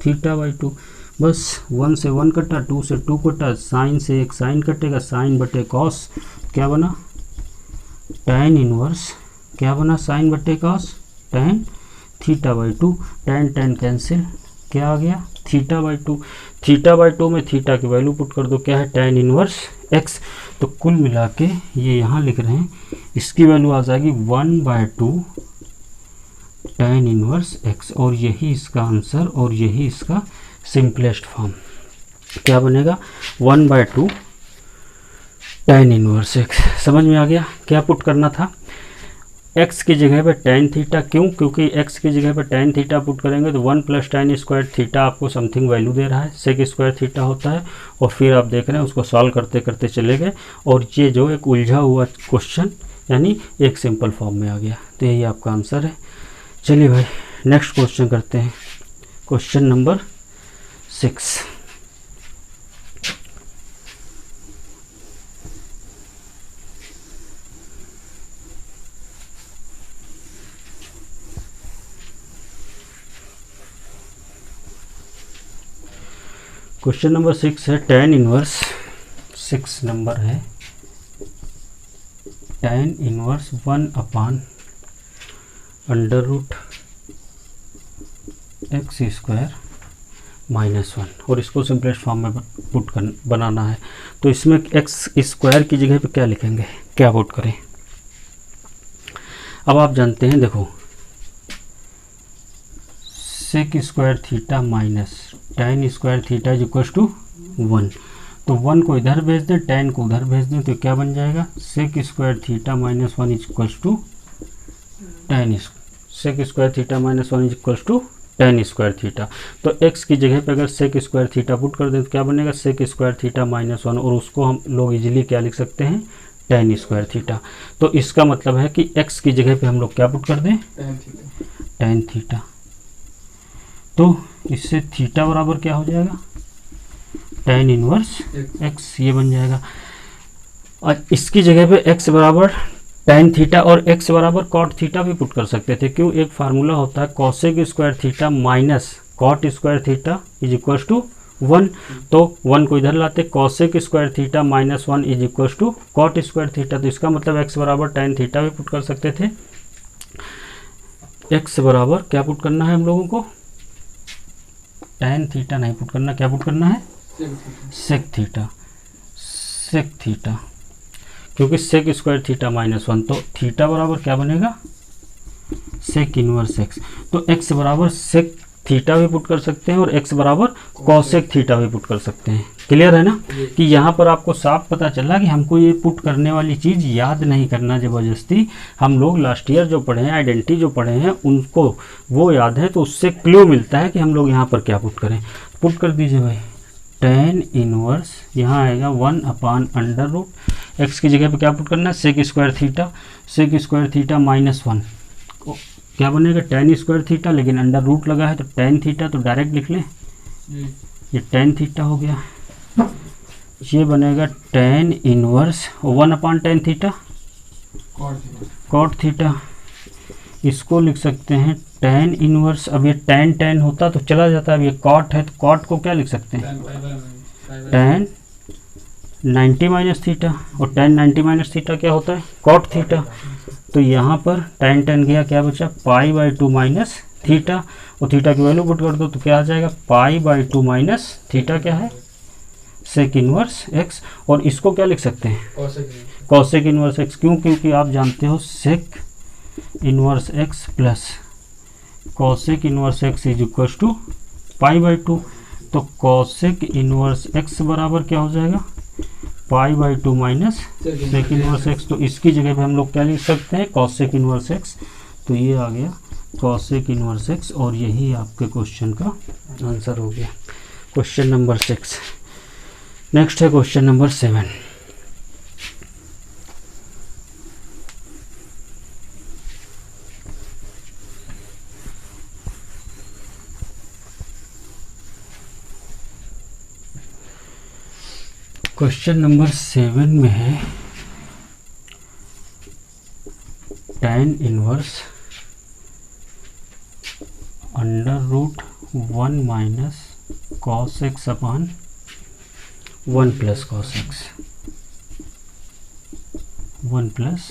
[SPEAKER 1] theta by 2। बस 1 से 1 कटा, 2 से 2 कटा, साइन से एक साइन कटेगा, साइन बटे कॉस क्या बना tan इनवर्स क्या बना साइन बटे cos tan theta by 2। tan cancel क्या आ गया थीटा बाई 2। थीटा बाई 2 में थीटा की वैल्यू पुट कर दो, क्या है tan इनवर्स x। तो कुल मिला के ये यहाँ लिख रहे हैं, इसकी वैल्यू आ जाएगी 1/2 tan इनवर्स x। और यही इसका आंसर और यही इसका सिंपलेस्ट फॉर्म क्या बनेगा 1/2 tan इनवर्स x। समझ में आ गया क्या पुट करना था। x की जगह पे tan थीटा, क्यों, क्योंकि x की जगह पे tan थीटा पुट करेंगे तो 1 प्लस tan स्क्वायर थीटा आपको समथिंग वैल्यू दे रहा है, सेक स्क्वायर थीटा होता है। और फिर आप देख रहे हैं उसको सॉल्व करते करते चले गए और ये जो एक उलझा हुआ क्वेश्चन यानी एक सिंपल फॉर्म में आ गया। तो यही आपका आंसर है। चलिए भाई नेक्स्ट क्वेश्चन करते हैं, क्वेश्चन नंबर 6। क्वेश्चन नंबर 6 है tan इनवर्स, 6 नंबर है tan इनवर्स 1/√x² माइनस 1 और इसको सिंपलेस्ट फॉर्म में पुट कर बनाना है। तो इसमें x स्क्वायर की जगह पे क्या लिखेंगे, क्या पुट करें। अब आप जानते हैं, देखो sec square theta minus tan square theta is equal to 1। तो 1 को इधर भेज दें, tan को उधर भेज दें, तो क्या बन जाएगा sec square theta minus 1 is equal to tan sec square theta minus 1 is equal to tan square theta. तो x की जगह पे अगर सेक स्क्वायर थीटा पुट कर दें तो क्या बनेगा सेक स्क्वायर थीटा माइनस 1 और उसको हम लोग इजीली क्या लिख सकते हैं tan स्क्वायर थीटा। तो इसका मतलब है कि x की जगह पे हम लोग क्या पुट कर दें tan थीटा। तो इससे थीटा बराबर क्या हो जाएगा tan इनवर्स x, ये बन जाएगा। और इसकी जगह पे x बराबर tan थीटा और x बराबर cot थीटा भी पुट कर सकते थे। क्यों, एक फार्मूला होता है cosec square theta minus cot square theta is equal to 1। तो 1 को इधर लाते, cosec square theta minus 1 is equal to cot square theta. तो इसका मतलब x बराबर tan थीटा भी पुट कर सकते थे। x बराबर क्या पुट करना है हम लोगों को tan थीटा नहीं पुट करना, क्या पुट करना है सेक थीटा, सेक थीटा, क्योंकि सेक स्क्वायर थीटा माइनस 1। तो थीटा बराबर क्या बनेगा सेक इनवर्स x। तो x बराबर सेक थीटा भी पुट कर सकते हैं और x बराबर कॉसेक थीटा भी पुट कर सकते हैं। क्लियर है ना कि यहाँ पर आपको साफ पता चला कि हमको ये पुट करने वाली चीज़ याद नहीं करना ज़बरदस्ती। हम लोग लास्ट ईयर जो पढ़े हैं, आइडेंटिटी जो पढ़े हैं, उनको वो याद है, तो उससे क्लू मिलता है कि हम लोग यहाँ पर क्या पुट करें। पुट कर दीजिए भाई tan इनवर्स, यहाँ आएगा 1/√, x की जगह पे क्या पुट करना है sec square theta, sec square theta minus 1 क्या बनेगा tan स्क्वायर थीटा, लेकिन अंडर रूट लगा है तो tan थीटा, तो डायरेक्ट लिख लें, ये tan थीटा हो गया। ये बनेगा tan inverse 1/tan theta cot theta, इसको लिख सकते हैं tan इनवर्स। अब ये tan होता तो चला जाता है, अब ये cot है तो cot को क्या लिख सकते हैं tan 90 माइनस थीटा, और tan 90 माइनस थीटा क्या होता है cot थीटा। तो यहाँ पर tan गया, क्या बचा π/2 माइनस थीटा, और थीटा की वैल्यू पुट कर दो तो क्या आ जाएगा π/2 माइनस थीटा क्या है सेक इनवर्स एक्स, और इसको क्या लिख सकते हैं, कॉसेक इनवर्स एक्स। क्यों? क्योंकि आप जानते हो sec inverse x plus cosec inverse x is equal to π/2। तो कॉसेक इनवर्स एक्स बराबर क्या हो जाएगा, π/2 माइनस सेक इनवर्स एक्स। तो इसकी जगह पे हम लोग क्या लिख सकते हैं, कॉसेक इनवर्स एक्स। तो ये आ गया कॉसेक इनवर्स एक्स, और यही आपके क्वेश्चन का आंसर हो गया, क्वेश्चन नंबर 6। नेक्स्ट है क्वेश्चन नंबर 7। क्वेश्चन नंबर 7 में है tan inverse √1 minus cos x upon 1 plus cos x, 1 plus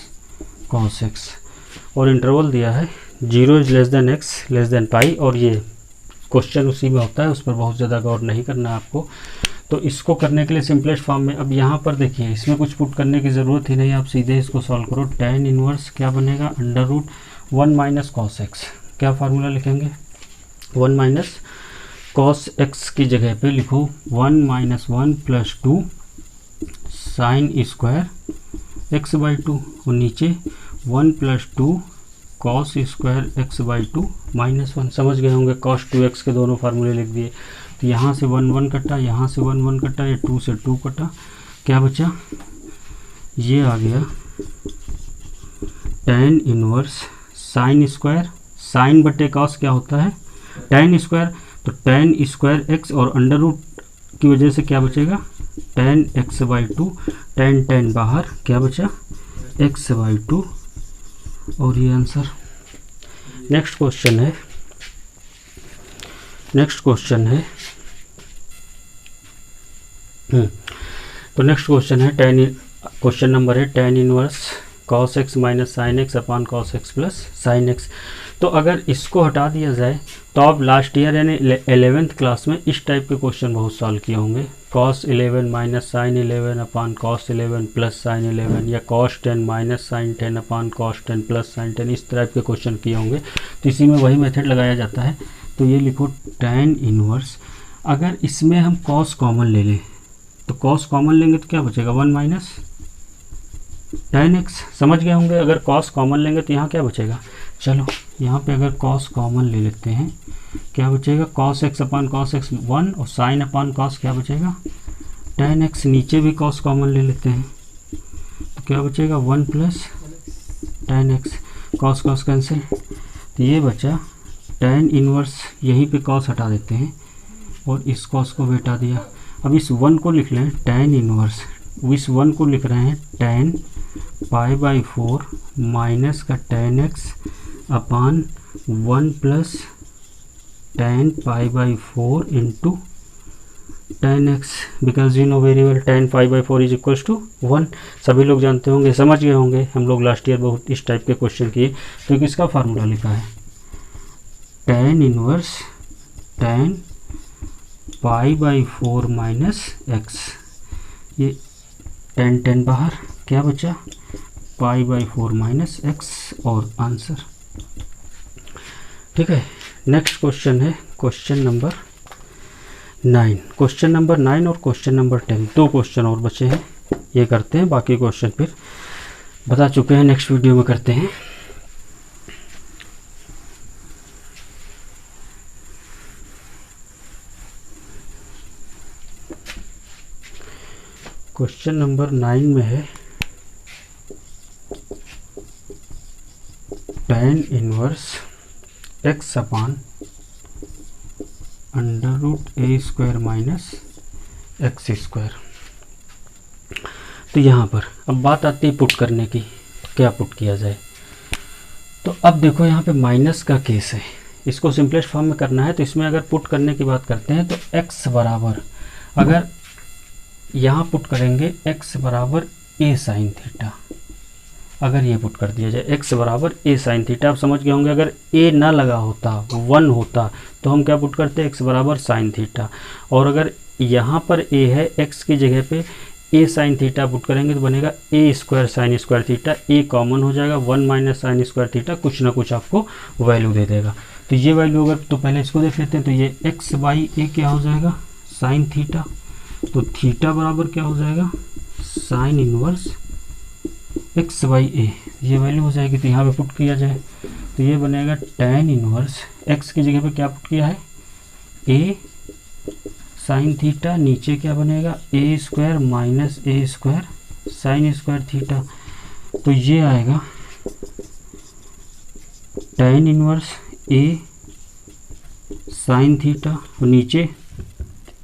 [SPEAKER 1] cos x, और इंटरवल दिया है 0 is less than x less than pi. और ये क्वेश्चन उसी में होता है, उस पर बहुत ज़्यादा गौर नहीं करना आपको। तो इसको करने के लिए सिंपलेस्ट फॉर्म में, अब यहाँ पर देखिए इसमें कुछ पुट करने की ज़रूरत ही नहीं, आप सीधे इसको सॉल्व करो। tan इनवर्स क्या बनेगा, √1 माइनस कॉस एक्स। क्या फार्मूला लिखेंगे, 1 माइनस कॉस एक्स की जगह पे लिखो 1 minus 1 plus 2 sine square x/2, और नीचे 1 plus 2 cos square x/2 minus 1। समझ गए होंगे, cos 2x के दोनों फार्मूले लिख दिए। तो यहाँ से 1 1 कटा, यहाँ से 1 1 कटा, ये 2 से 2 कटा, क्या बचा, ये आ गया tan inverse sine square, sine बटे कॉस क्या होता है tan स्क्वायर, तो tan स्क्वायर x, और अंडर रूट की वजह से क्या बचेगा tan x/2, tan बाहर, क्या बचा x/2, और ये आंसर। नेक्स्ट क्वेश्चन है तो नेक्स्ट क्वेश्चन है क्वेश्चन नंबर है tan inverse cos x minus sine x upon cos x plus sine x. तो अगर इसको हटा दिया जाए तो आप लास्ट ईयर यानी 11th क्लास में इस टाइप के क्वेश्चन बहुत सॉल्व किए होंगे, cos 11 minus sine 11 upon cos 11 plus sine 11, या cos 10 minus sine 10 upon cos 10 plus sine 10, इस टाइप के क्वेश्चन किए होंगे। तो इसी में वही मेथड लगाया जाता है। तो ये लिखो tan इनवर्स, अगर इसमें हम cos कॉमन ले लें तो cos कॉमन लेंगे तो क्या बचेगा 1 माइनस tan x। समझ गए होंगे, अगर cos कॉमन लेंगे तो यहाँ क्या बचेगा, चलो यहाँ पे अगर cos कॉमन ले लेते हैं, क्या बचेगा cos x upon cos x 1, और sin अपॉन cos क्या बचेगा tan x। नीचे भी cos कॉमन ले लेते हैं तो क्या बचेगा 1 plus tan x, cos cos cancel, तो ये बचा tan इनवर्स, यहीं पे cos हटा देते हैं और इस cos को भी हटा दिया। अब इस 1 को लिख लें tan इनवर्स, इस 1 को लिख रहे हैं tan π/4 माइनस का tan x upon 1 plus tan π/4 into tan x, because you know very well tan π/4 is equals to 1। सभी लोग जानते होंगे, समझ गए होंगे, हम लोग लास्ट ईयर बहुत इस टाइप के क्वेश्चन किए। तो किसका फार्मूला लिखा है tan inverse tan π/4 minus x, ये tan बाहर, क्या बचा π/4 माइनस x, और आंसर। ठीक है, नेक्स्ट क्वेश्चन है क्वेश्चन नंबर 9। क्वेश्चन नंबर 9 और क्वेश्चन नंबर 10, 2 क्वेश्चन और बचे हैं, ये करते हैं, बाकी क्वेश्चन फिर बता चुके हैं, नेक्स्ट वीडियो में करते हैं। क्वेश्चन नंबर 9 में है tan inverse x upon √a² minus x²। तो यहाँ पर अब बात आती है पुट करने की, क्या पुट किया जाए। तो अब देखो यहाँ पे माइनस का केस है, इसको सिंपलेस्ट फॉर्म में करना है। तो इसमें अगर पुट करने की बात करते हैं तो x बराबर, अगर यहाँ पुट करेंगे x बराबर a साइन थीटा, अगर ये पुट कर दिया जाए x बराबर a साइन थीटा। आप समझ गए होंगे, अगर a ना लगा होता 1 होता तो हम क्या पुट करते x बराबर साइन थीटा, और अगर यहाँ पर ए है, x की जगह पे ए साइन थीटा पुट करेंगे तो बनेगा ए स्क्वायर साइन स्क्वायर थीटा, ए कॉमन हो जाएगा, 1 माइनस साइन स्क्वायर थीटा, कुछ ना कुछ आपको वैल्यू दे देगा। तो ये वैल्यू अगर, तो पहले इसको देख लेते हैं। तो ये x बाई ए क्या हो जाएगा, साइन थीटा। तो थीटा बराबर क्या हो जाएगा, साइन इनवर्स x बाई ए, ये वैल्यू हो जाएगी। तो यहाँ पे पुट किया जाए तो ये बनेगा tan इनवर्स x की जगह पे क्या पुट किया है, a साइन थीटा, नीचे क्या बनेगा, ए स्क्वायर माइनस ए स्क्वायर साइन स्क्वायर थीटा। तो ये आएगा tan inverse a sine theta, और नीचे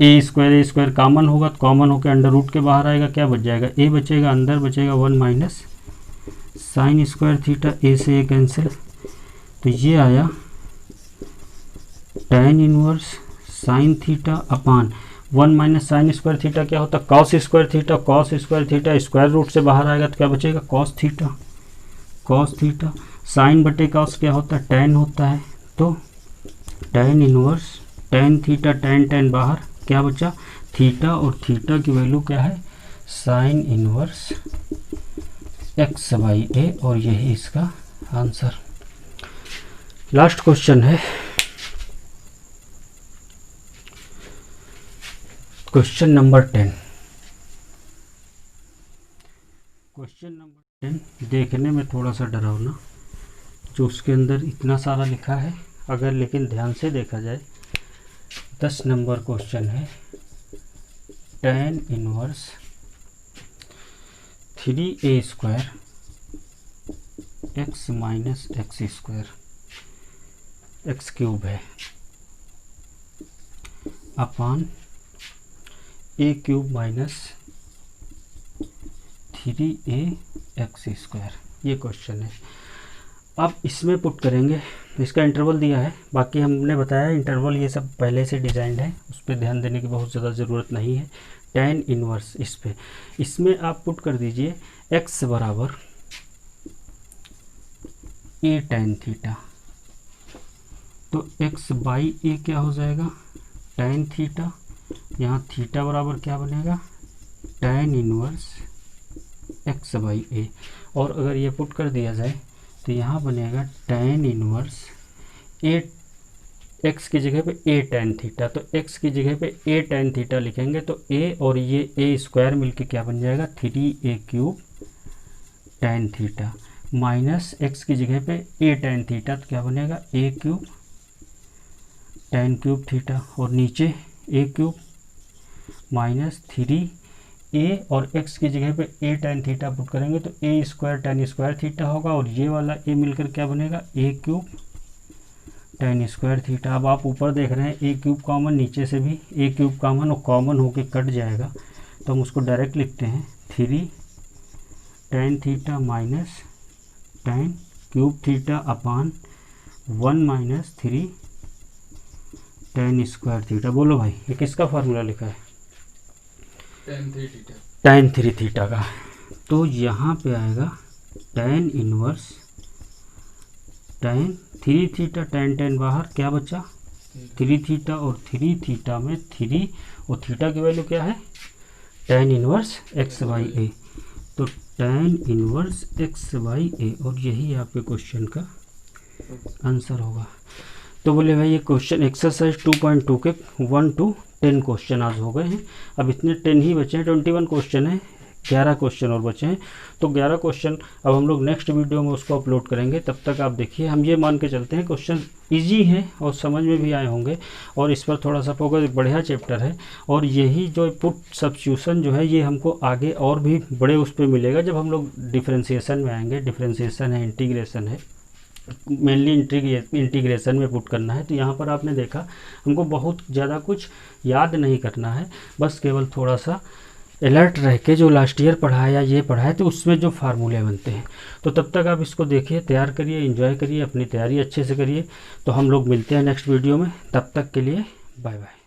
[SPEAKER 1] ए स्क्वायर कॉमन होगा, तो कॉमन होकर अंडर रूट के बाहर आएगा, क्या बच जाएगा, ए बचेगा, अंदर बचेगा 1 minus sine square theta, A से ए कैंसिल। तो ये आया tan inverse sine theta upon 1 minus sine square theta क्या होता है, cos square theta, cos square theta square root से बाहर आएगा तो क्या बचेगा, cos theta, cos theta. Sine बटे कॉस क्या होता है, tan होता है। तो tan inverse tan theta, tan बाहर, क्या बचा, थीटा, और थीटा की वैल्यू क्या है, साइन इनवर्स x बाई ए, और यही इसका आंसर। लास्ट क्वेश्चन है क्वेश्चन नंबर 10। क्वेश्चन नंबर 10 देखने में थोड़ा सा डरावना, जो उसके अंदर इतना सारा लिखा है, अगर लेकिन ध्यान से देखा जाए 10 नंबर क्वेश्चन है। tan inverse 3a square x minus x square x cube है upon a cube minus 3a x square, ये क्वेश्चन है। अब इसमें पुट करेंगे, इसका इंटरवल दिया है, बाकी हमने बताया इंटरवल ये सब पहले से डिज़ाइंड है, उस पर ध्यान देने की बहुत ज़्यादा ज़रूरत नहीं है। tan इनवर्स इस पे, इसमें आप पुट कर दीजिए x बराबर a tan थीटा। तो x बाई ए क्या हो जाएगा, tan थीटा, यहाँ थीटा बराबर क्या बनेगा, tan इनवर्स x बाई ए। और अगर ये पुट कर दिया जाए तो यहाँ बनेगा tan इनवर्स ए, x की जगह पे a tan थीटा, तो x की जगह पे a tan थीटा लिखेंगे तो a और ये a स्क्वायर मिलके क्या बन जाएगा, 3a cube tan theta, minus x की जगह पे a tan थीटा, तो क्या बनेगा, a cube tan cube theta, और नीचे a क्यूब माइनस 3a, और x की जगह पे a tan थीटा पुट करेंगे तो a square tan square theta होगा, और ये वाला a मिलकर क्या बनेगा, a cube tan square theta. अब आप ऊपर देख रहे हैं a क्यूब कॉमन, नीचे से भी a क्यूब कॉमन, और कॉमन होके कट जाएगा, तो हम उसको डायरेक्ट लिखते हैं 3 tan theta minus tan cube theta upon 1 minus 3 tan square theta. बोलो भाई ये किसका फार्मूला लिखा है, tan 3 थीटा का। तो यहाँ पे आएगा tan inverse tan 3 theta, tan बाहर, क्या बचा 3 थीटा, और 3 थीटा में 3, और थीटा की वैल्यू क्या है, tan इनवर्स x बाई ए। तो tan इनवर्स x बाई ए, और यही आपके क्वेश्चन का आंसर होगा। तो बोले भाई ये क्वेश्चन एक्सरसाइज 2.2 के 1 to 10 क्वेश्चन आज हो गए हैं। अब इतने 10 ही बचे हैं, 21 क्वेश्चन है, 11 क्वेश्चन और बचे हैं। तो 11 क्वेश्चन अब हम लोग नेक्स्ट वीडियो में उसको अपलोड करेंगे, तब तक आप देखिए। हम ये मान के चलते हैं क्वेश्चन इजी हैं और समझ में भी आए होंगे, और इस पर थोड़ा सा फोकस, एक बढ़िया चैप्टर है। और यही जो पुट सब्स्टिट्यूशन जो है ये हमको आगे और भी बड़े उस पर मिलेगा जब हम लोग डिफ्रेंसिएशन में आएंगे। डिफ्रेंसिएशन है, इंटीग्रेशन है, मेनली इंटीग्रेशन में पुट करना है। तो यहाँ पर आपने देखा हमको बहुत ज़्यादा कुछ याद नहीं करना है, बस केवल थोड़ा सा अलर्ट रह के जो लास्ट ईयर पढ़ाया ये पढ़ाया तो उसमें जो फार्मूले बनते हैं। तो तब तक आप इसको देखिए, तैयार करिए, एंजॉय करिए, अपनी तैयारी अच्छे से करिए। तो हम लोग मिलते हैं नेक्स्ट वीडियो में, तब तक के लिए बाय बाय।